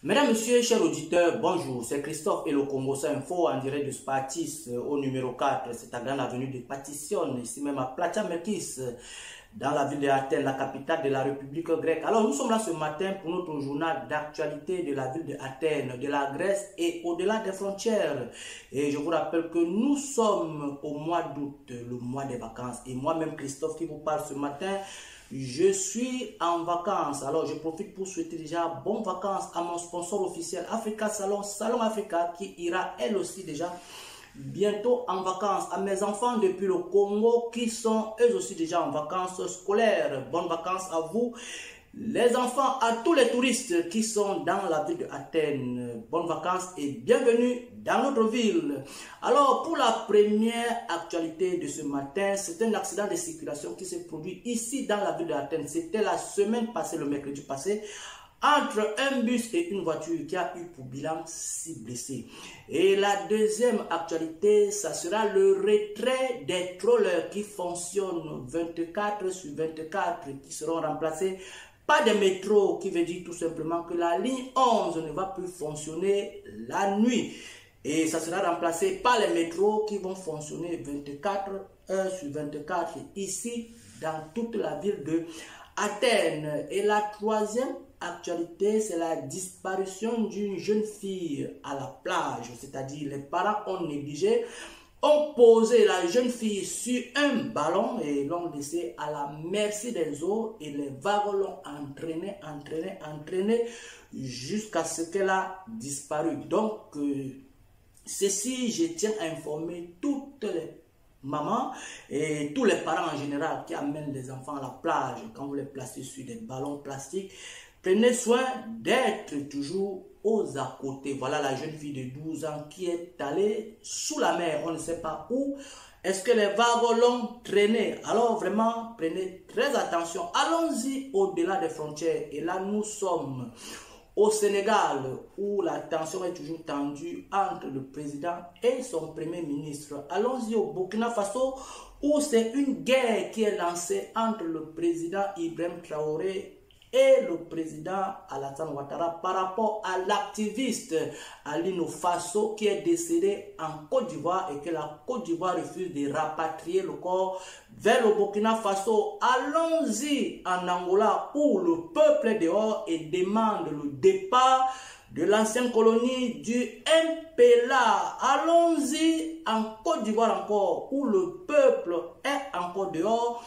Mesdames, Messieurs, chers auditeurs, bonjour. C'est Christophe et le Congo Info en direct de Spartis au numéro 4. C'est à Grande Avenue de Patition, ici même à Platia Merkis, dans la ville d'Athènes, la capitale de la République grecque. Alors, nous sommes là ce matin pour notre journal d'actualité de la ville d'Athènes, de la Grèce et au-delà des frontières. Et je vous rappelle que nous sommes au mois d'août, le mois des vacances. Et moi-même, Christophe, qui vous parle ce matin, je suis en vacances. Alors, je profite pour souhaiter déjà bonnes vacances à mon sponsor officiel Africa Salon, Salon Africa, qui ira elle aussi déjà bientôt en vacances. À mes enfants depuis le Congo qui sont eux aussi déjà en vacances scolaires. Bonnes vacances à vous. Les enfants, à tous les touristes qui sont dans la ville d'Athènes, bonnes vacances et bienvenue dans notre ville. Alors, pour la première actualité de ce matin, c'est un accident de circulation qui s'est produit ici dans la ville d'Athènes. C'était la semaine passée, le mercredi passé, entre un bus et une voiture qui a eu pour bilan 6 blessés. Et la deuxième actualité, ça sera le retrait des trollers qui fonctionnent 24 sur 24, qui seront remplacés pas de métro, qui veut dire tout simplement que la ligne 11 ne va plus fonctionner la nuit. Et ça sera remplacé par les métros qui vont fonctionner 24 heures sur 24 ici dans toute la ville de Athènes. Et la troisième actualité, c'est la disparition d'une jeune fille à la plage. C'est-à-dire les parents ont négligé, ont posé la jeune fille sur un ballon et l'ont laissé à la merci des eaux et les vagues l'ont entraîné jusqu'à ce qu'elle a disparu. Donc, ceci, je tiens à informer toutes les mamans et tous les parents en général qui amènent les enfants à la plage quand vous les placez sur des ballons plastiques. Prenez soin d'être toujours aux à côté. Voilà la jeune fille de 12 ans qui est allée sous la mer. On ne sait pas où. Est-ce que les vagues l'ont traînée? Alors vraiment, prenez très attention. Allons-y au-delà des frontières. Et là, nous sommes au Sénégal où la tension est toujours tendue entre le président et son premier ministre. Allons-y au Burkina Faso où c'est une guerre qui est lancée entre le président Ibrahim Traoré et le président Alassane Ouattara par rapport à l'activiste Alino Faso qui est décédé en Côte d'Ivoire et que la Côte d'Ivoire refuse de rapatrier le corps vers le Burkina Faso. Allons-y en Angola où le peuple est dehors et demande le départ de l'ancienne colonie du MPLA. Allons-y en Côte d'Ivoire encore où le peuple est encore dehors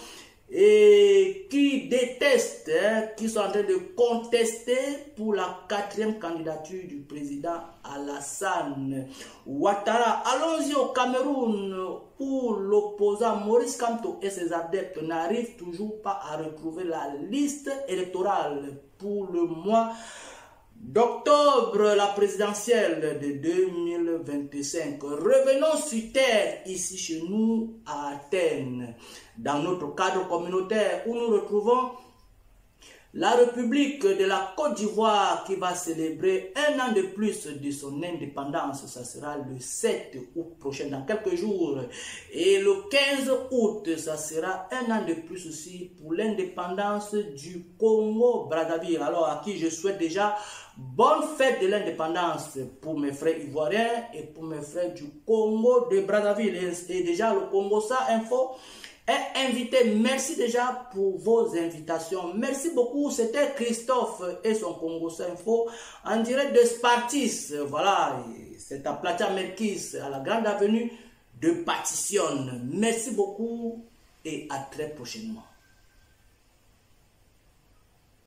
et qui détestent, qui sont en train de contester pour la 4e candidature du président Alassane Ouattara. Allons-y au Cameroun où l'opposant Maurice Kamto et ses adeptes n'arrivent toujours pas à retrouver la liste électorale pour le mois d'octobre, la présidentielle de 2025. Revenons sur terre, ici chez nous à Athènes, dans notre cadre communautaire où nous retrouvons la République de la Côte d'Ivoire qui va célébrer un an de plus de son indépendance. Ça sera le 7 août prochain, dans quelques jours. Et le 15 août, ça sera un an de plus aussi pour l'indépendance du Congo-Brazzaville. Alors à qui je souhaite déjà bonne fête de l'indépendance pour mes frères ivoiriens et pour mes frères du Congo de Brazzaville. Et déjà le Congo Info est invité. Merci déjà pour vos invitations. Merci beaucoup. C'était Christophe et son Congo Info en direct de Spartis. Voilà, c'est à Platia Merkis, à la Grande Avenue de Patition. Merci beaucoup et à très prochainement.